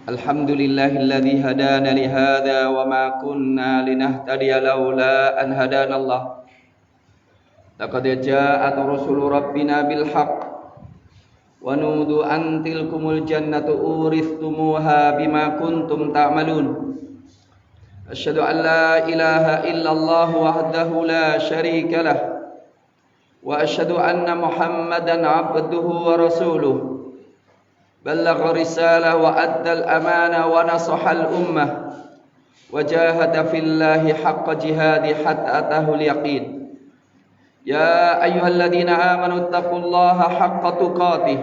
Alhamdulillahilladzi hadana li hadza wa ma kunna linahtadiya laula an hadanallah. Laqad ja'at rusulu rabbina bil haqq wa nudu an tilkumul jannatu uristumuha bima kuntum ta'malun. Asyhadu an la ilaha illallah wahdahu la syarika lah wa asyhadu anna Muhammadan abduhu wa rasuluh. بلغ رسالة وأدى الأمانة ونصح الأمة وجاهد في الله حق جهاده حتى أتاه اليقين يا أيها الذين آمنوا اتقوا الله حق تقاته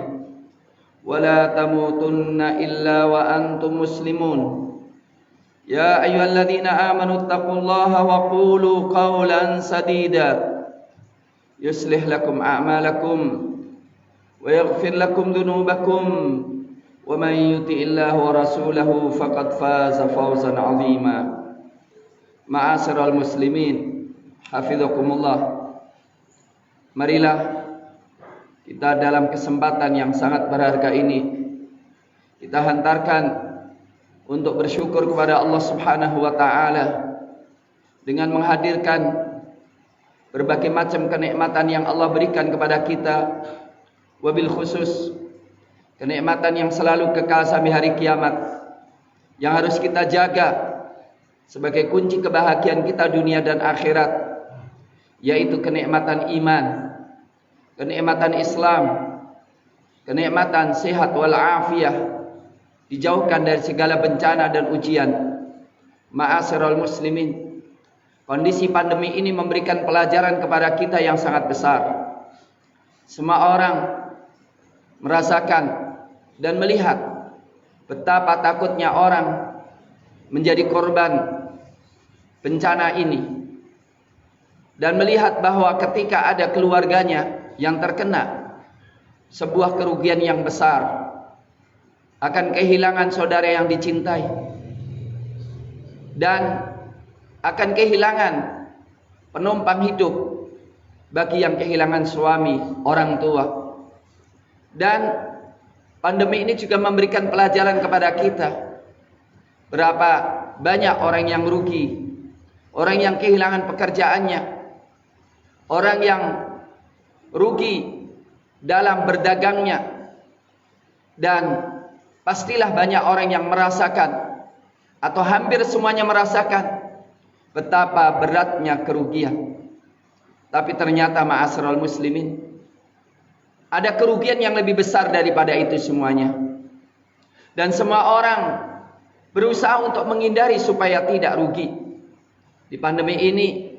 ولا تموتن إلا وأنتم مسلمون يا أيها الذين آمنوا اتقوا الله وقولوا قولا سديدا يصلح لكم أعمالكم ويغفر لكم ذنوبكم ومن يطع الله ورسوله فقد فاز فوزا عظيما. Ma'asyiral muslimin, hafizakumullah. Marilah kita dalam kesempatan yang sangat berharga ini kita hantarkan untuk bersyukur kepada Allah Subhanahu wa taala dengan menghadirkan berbagai macam kenikmatan yang Allah berikan kepada kita. Wabil khusus kenikmatan yang selalu kekal sampai hari kiamat, yang harus kita jaga sebagai kunci kebahagiaan kita dunia dan akhirat, yaitu kenikmatan iman, kenikmatan Islam, kenikmatan sehat wal afiyah, dijauhkan dari segala bencana dan ujian. Ma'asyiral muslimin, kondisi pandemi ini memberikan pelajaran kepada kita yang sangat besar. Semua orang merasakan dan melihat betapa takutnya orang menjadi korban bencana ini, dan melihat bahwa ketika ada keluarganya yang terkena sebuah kerugian yang besar, akan kehilangan saudara yang dicintai dan akan kehilangan penumpang hidup bagi yang kehilangan suami, orang tua. Dan pandemi ini juga memberikan pelajaran kepada kita berapa banyak orang yang rugi, orang yang kehilangan pekerjaannya, orang yang rugi dalam berdagangnya, dan pastilah banyak orang yang merasakan atau hampir semuanya merasakan betapa beratnya kerugian. Tapi ternyata ma'asyiral muslimin, ada kerugian yang lebih besar daripada itu semuanya. Dan semua orang berusaha untuk menghindari supaya tidak rugi. Di pandemi ini,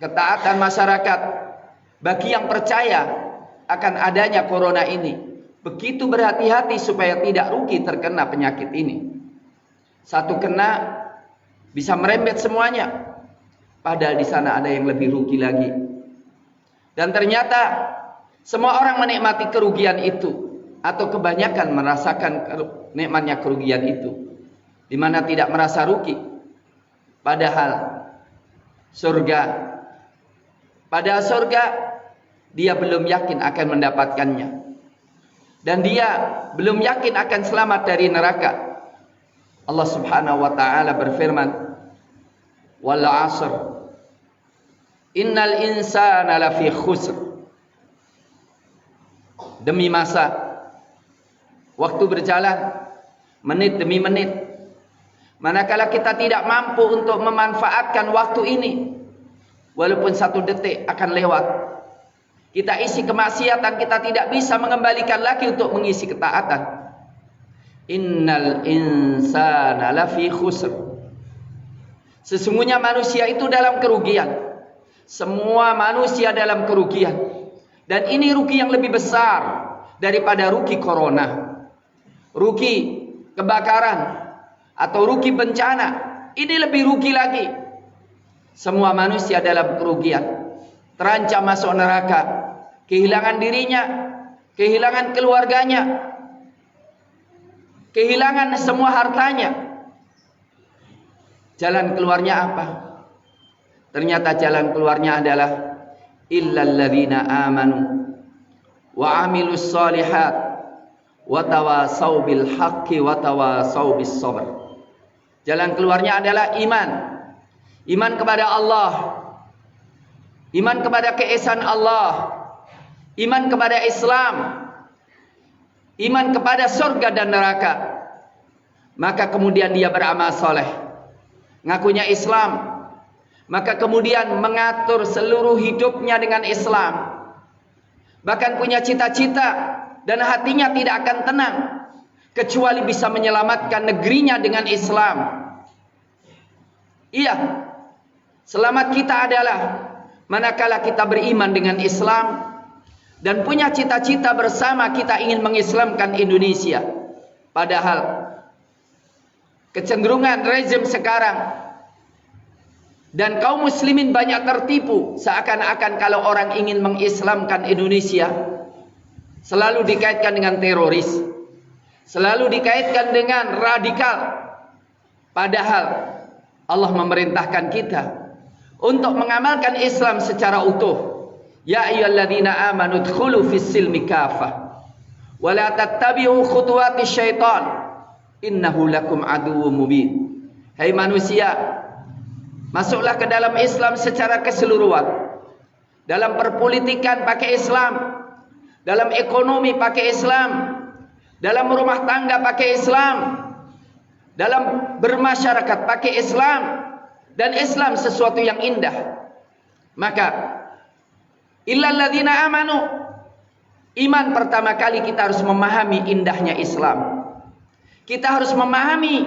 ketaatan masyarakat bagi yang percaya akan adanya corona ini begitu berhati-hati supaya tidak rugi terkena penyakit ini. Satu kena bisa merembet semuanya, padahal di sana ada yang lebih rugi lagi. Dan ternyata semua orang menikmati kerugian itu, atau kebanyakan merasakan nikmatnya kerugian itu, di mana tidak merasa rugi. Padahal surga dia belum yakin akan mendapatkannya, dan dia belum yakin akan selamat dari neraka. Allah Subhanahu wa taala berfirman, wal 'asr innal insana lafi khusr. Demi masa, waktu berjalan menit demi menit, manakala kita tidak mampu untuk memanfaatkan waktu ini, walaupun satu detik akan lewat, kita isi kemaksiatan, kita tidak bisa mengembalikan lagi untuk mengisi ketaatan. Innal insana lafi khusr. Sesungguhnya manusia itu dalam kerugian. Semua manusia dalam kerugian. Dan ini rugi yang lebih besar daripada rugi corona, rugi kebakaran, atau rugi bencana. Ini lebih rugi lagi. Semua manusia dalam kerugian, terancam masuk neraka, kehilangan dirinya, kehilangan keluarganya, kehilangan semua hartanya. Jalan keluarnya apa? Ternyata jalan keluarnya adalah illal ladzina amanu wa amilus shalihat wa tawasau bil haqqi wa tawasau bis sabr. Jalan keluarnya adalah iman. Iman kepada Allah. Iman kepada keesaan Allah. Iman kepada Islam. Iman kepada surga dan neraka. Maka kemudian dia beramal soleh. Ngakunya Islam. Maka kemudian mengatur seluruh hidupnya dengan Islam. Bahkan punya cita-cita dan hatinya tidak akan tenang kecuali bisa menyelamatkan negerinya dengan Islam. Iya, selamat kita adalah manakala kita beriman dengan Islam dan punya cita-cita bersama kita ingin mengislamkan Indonesia. Padahal kecenderungan rezim sekarang dan kaum muslimin banyak tertipu seakan-akan kalau orang ingin mengislamkan Indonesia selalu dikaitkan dengan teroris, selalu dikaitkan dengan radikal. Padahal Allah memerintahkan kita untuk mengamalkan Islam secara utuh. Ya ayyuhalladzina amanu udkhulu fis-silmi kafah wa la tattabi'u khutuwatis syaitan innahu lakum aduwwum mubin. Hai manusia, masuklah ke dalam Islam secara keseluruhan. Dalam perpolitikan pakai Islam, dalam ekonomi pakai Islam, dalam rumah tangga pakai Islam, dalam bermasyarakat pakai Islam, dan Islam sesuatu yang indah. Maka illal ladzina amanu, iman pertama kali kita harus memahami indahnya Islam. Kita harus memahami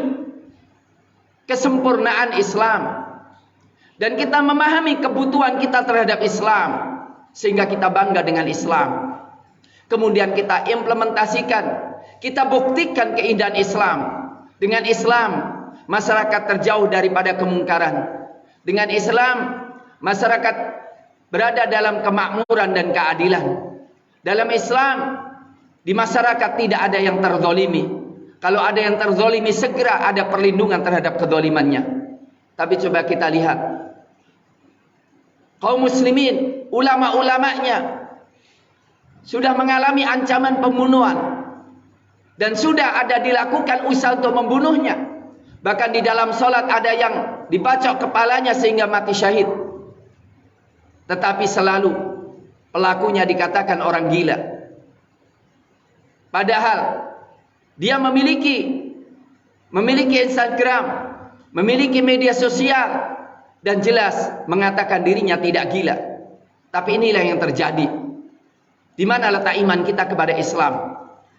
kesempurnaan Islam. Dan kita memahami kebutuhan kita terhadap Islam. Sehingga kita bangga dengan Islam. Kemudian kita implementasikan. Kita buktikan keindahan Islam. Dengan Islam, masyarakat terjauh daripada kemungkaran. Dengan Islam, masyarakat berada dalam kemakmuran dan keadilan. Dalam Islam, di masyarakat tidak ada yang terzolimi. Kalau ada yang terzolimi, segera ada perlindungan terhadap kezolimannya. Tapi coba kita lihat. Kaum muslimin, ulama-ulamanya sudah mengalami ancaman pembunuhan. Dan sudah ada dilakukan usaha untuk membunuhnya. Bahkan di dalam sholat ada yang dibacok kepalanya sehingga mati syahid. Tetapi selalu pelakunya dikatakan orang gila. Padahal dia memiliki Instagram, memiliki media sosial, dan jelas mengatakan dirinya tidak gila. Tapi inilah yang terjadi. Di mana letak iman kita kepada Islam?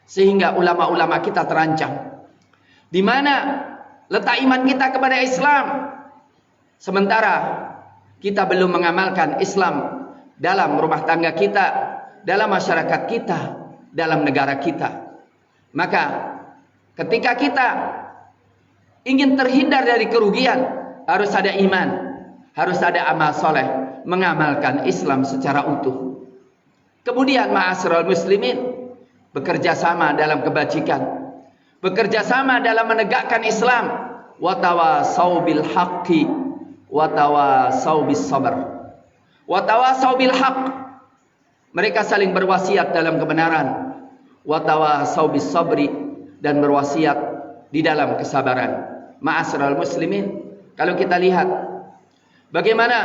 Sehingga ulama-ulama kita terancam. Di mana letak iman kita kepada Islam? Sementara kita belum mengamalkan Islam dalam rumah tangga kita, dalam masyarakat kita, dalam negara kita. Maka ketika kita ingin terhindar dari kerugian, harus ada iman, harus ada amal soleh, mengamalkan Islam secara utuh. Kemudian ma'asyiral muslimin, bekerja sama dalam kebajikan, bekerja sama dalam menegakkan Islam. Wa tawasau bil haqqi wa tawasau bis sabr. Wa tawasau bil haqq, mereka saling berwasiat dalam kebenaran. Wa tawasau bis sabri, dan berwasiat di dalam kesabaran. Ma'asyiral muslimin, kalau kita lihat bagaimana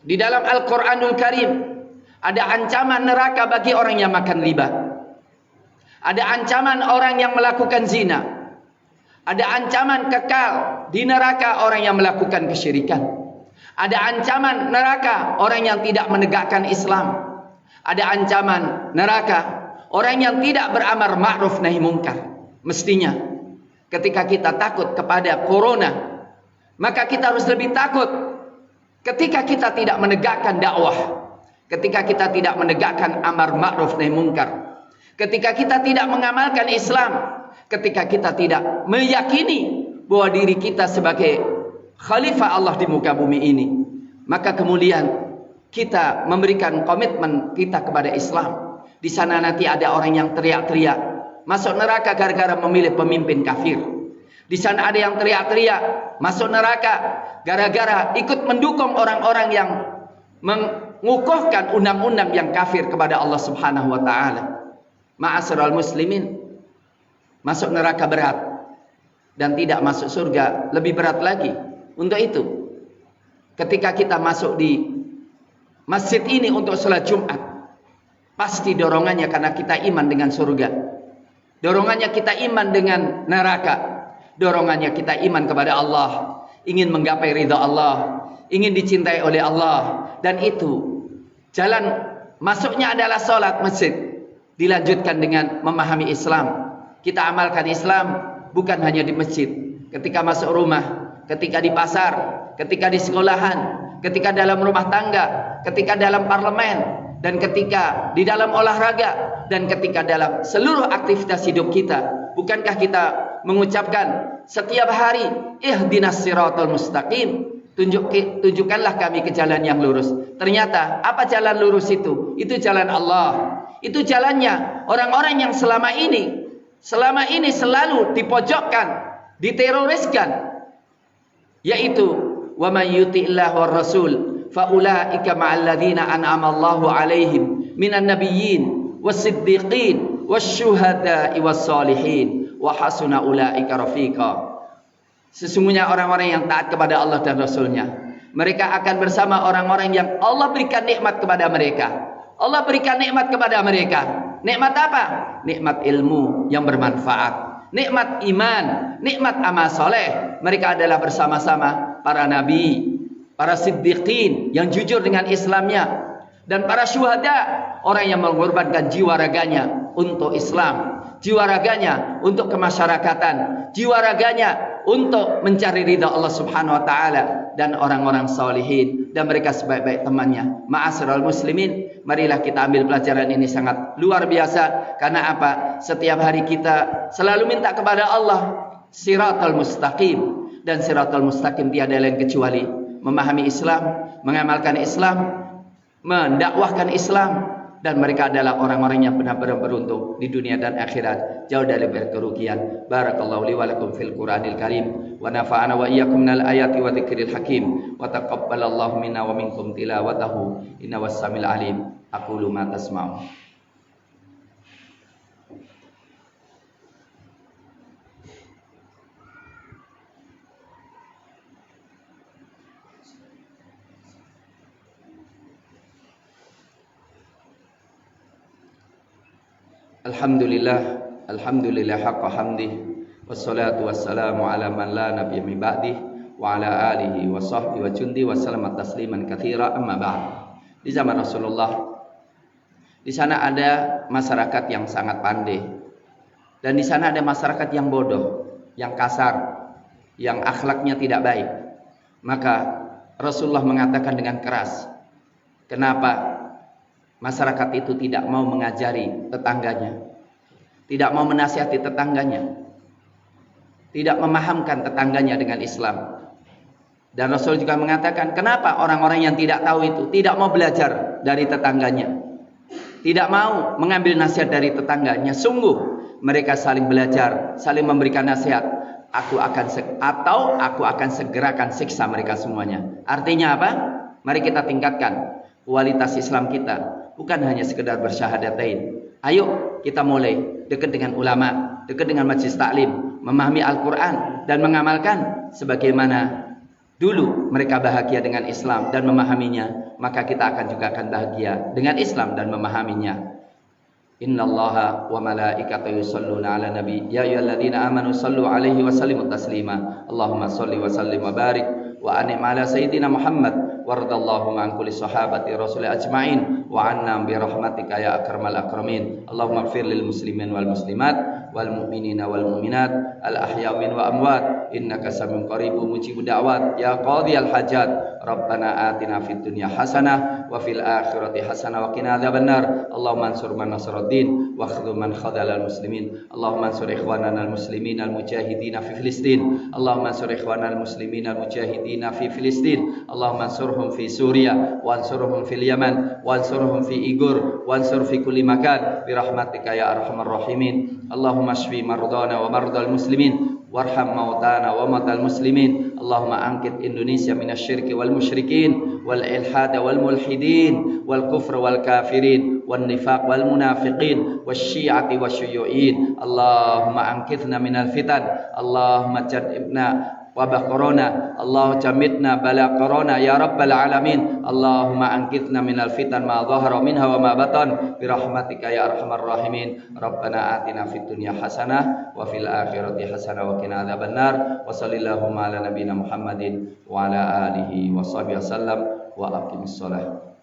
di dalam Al-Qur'anul Karim ada ancaman neraka bagi orang yang makan riba. Ada ancaman orang yang melakukan zina. Ada ancaman kekal di neraka orang yang melakukan kesyirikan. Ada ancaman neraka orang yang tidak menegakkan Islam. Ada ancaman neraka orang yang tidak beramar ma'ruf nahi mungkar. Mestinya ketika kita takut kepada corona, maka kita harus lebih takut ketika kita tidak menegakkan dakwah. Ketika kita tidak menegakkan amar ma'ruf nahi mungkar. Ketika kita tidak mengamalkan Islam. Ketika kita tidak meyakini bahwa diri kita sebagai khalifah Allah di muka bumi ini. Maka kemudian kita memberikan komitmen kita kepada Islam. Di sana nanti ada orang yang teriak-teriak masuk neraka gara-gara memilih pemimpin kafir. Di sana ada yang teriak-teriak masuk neraka gara-gara ikut mendukung orang-orang yang mengukuhkan undang-undang yang kafir kepada Allah Subhanahu wa taala. Ma'asyiral muslimin, masuk neraka berat dan tidak masuk surga lebih berat lagi. Untuk itu, ketika kita masuk di masjid ini untuk sholat Jumat, pasti dorongannya karena kita iman dengan surga, dorongannya kita iman dengan neraka, dorongannya kita iman kepada Allah, ingin menggapai ridha Allah, ingin dicintai oleh Allah. Dan itu jalan masuknya adalah sholat masjid, dilanjutkan dengan memahami Islam. Kita amalkan Islam bukan hanya di masjid, ketika masuk rumah, ketika di pasar, ketika di sekolahan, ketika dalam rumah tangga, ketika dalam parlemen, dan ketika di dalam olahraga, dan ketika dalam seluruh aktivitas hidup kita. Bukankah kita mengucapkan setiap hari, ihdinas siratal mustaqim, tunjukkanlah kami ke jalan yang lurus. Ternyata apa jalan lurus itu? Itu jalan Allah. Itu jalannya orang-orang yang selama ini selalu dipojokkan, diteroriskan, yaitu wa may yuti'illah war rasul fa ulaika ma'al ladzina an'ama Allahu 'alaihim minan nabiyyin was-siddiqin wasyuhada'i was-solihin wa hasuna ulaika rafiqa. Sesungguhnya orang-orang yang taat kepada Allah dan Rasulnya, mereka akan bersama orang-orang yang Allah berikan nikmat kepada mereka. Allah berikan nikmat kepada mereka. Nikmat apa? Nikmat ilmu yang bermanfaat, nikmat iman, nikmat amal soleh. Mereka adalah bersama-sama para nabi, para siddiqin yang jujur dengan Islamnya, dan para syuhada, orang yang mengorbankan jiwa raganya untuk Islam, jiwa raganya untuk kemasyarakatan, jiwa raganya untuk mencari ridha Allah Subhanahu wa taala, dan orang-orang salihin, dan mereka sebaik-baik temannya. Ma'asyiral muslimin, marilah kita ambil pelajaran ini sangat luar biasa. Karena apa? Setiap hari kita selalu minta kepada Allah siratal mustaqim, dan siratal mustaqim tiada lain kecuali memahami Islam, mengamalkan Islam, mendakwahkan Islam, dan mereka adalah orang-orang yang benar-benar beruntung di dunia dan akhirat, jauh dari kerugian. Barakallahu li wa lakum fil Qur'anil Karim, wa nafa'ana wa iyyakum minal ayati wa dzikril hakim, wa taqabbalallahu minna wa minkum tilawatahu innahu was-sami'ul alim. Aqulu ma tasma'un. Alhamdulillah haqqa hamdih, wassalatu wassalamu ala man la nabiyya min ba'dih, wa ala alihi wa sahbihi wa jundi wa sallama tasliman katsira. Amma ba'd. Di zaman Rasulullah, di sana ada masyarakat yang sangat pandai, dan di sana ada masyarakat yang bodoh, yang kasar, yang akhlaknya tidak baik. Maka Rasulullah mengatakan dengan keras, kenapa masyarakat itu tidak mau mengajari tetangganya, tidak mau menasihati tetangganya, tidak memahamkan tetangganya dengan Islam. Dan Rasul juga mengatakan, kenapa orang-orang yang tidak tahu itu tidak mau belajar dari tetangganya, tidak mau mengambil nasihat dari tetangganya. Sungguh mereka saling belajar, saling memberikan nasihat. Aku akan segerakan siksa mereka semuanya. Artinya apa? Mari kita tingkatkan kualitas Islam kita, bukan hanya sekedar bersyahadatain. Ayo kita mulai dekat dengan ulama, dekat dengan majelis taklim, memahami Al-Quran dan mengamalkan sebagaimana dulu mereka bahagia dengan Islam dan memahaminya. Maka kita juga akan bahagia dengan Islam dan memahaminya. Innallaha wa malaikatahu yusholluna 'alan nabi ya ayyuhalladzina amanu shallu 'alaihi wa sallimu taslima. Allahumma shalli wa sallim wa barik wa an'im 'ala sayyidina Muhammad waradallahu an kulli sahabati rasul ajmain wa anna bi rahmatika ya akramal akramin. Allahumma ighfir lil muslimin wal muslimat wal mu'minina wal mu'minat al ahya min wa amwat innaka samiun qaribun mujibud da'wat ya qadhiyal hajat. Rabbana atina fid dunya hasanah wa fil akhirati hasanah wa qina adzabannar. Allahumma ansur man nasruddin wa khudh man khadhalal muslimin. Allahumma ansur ikhwanana al muslimin al mujahidin fi Filistin. Allahumma ansur ikhwanana al muslimin al mujahidin fi Filistin. Allahumma ansurhum fi Suriya wa ansurhum fil Yaman wa ansurhum fi Igur wa ansur fi kulli makan bi rahmatika ya arhamar rahimin. Allahumma shfi mardana wa mardal muslimin warham mautana wa mautal muslimin. Allahumma angkit Indonesia minasyirki wal musyrikin wal ilhad wal mulhidin wal kufr wal kafirin wan nifaq wal munafiqin wasyi'ati wasyuyu'in. Allahumma anqidhna minal fitan, Allahumma jannibna wabah corona, Allah jamitna bala corona ya rabbal alamin. Allahumma anqidhna minal fitan ma dhahara minha wa ma batan bi rahmatika ya arhamar rahimin. Rabbana atina fid dunya hasanah wa fil akhirati hasanah wa qina adzabannar. Wa sallallahu ala nabiyyina Muhammadin wa ala alihi wa sahbihi wasallam wa aqimis shalah.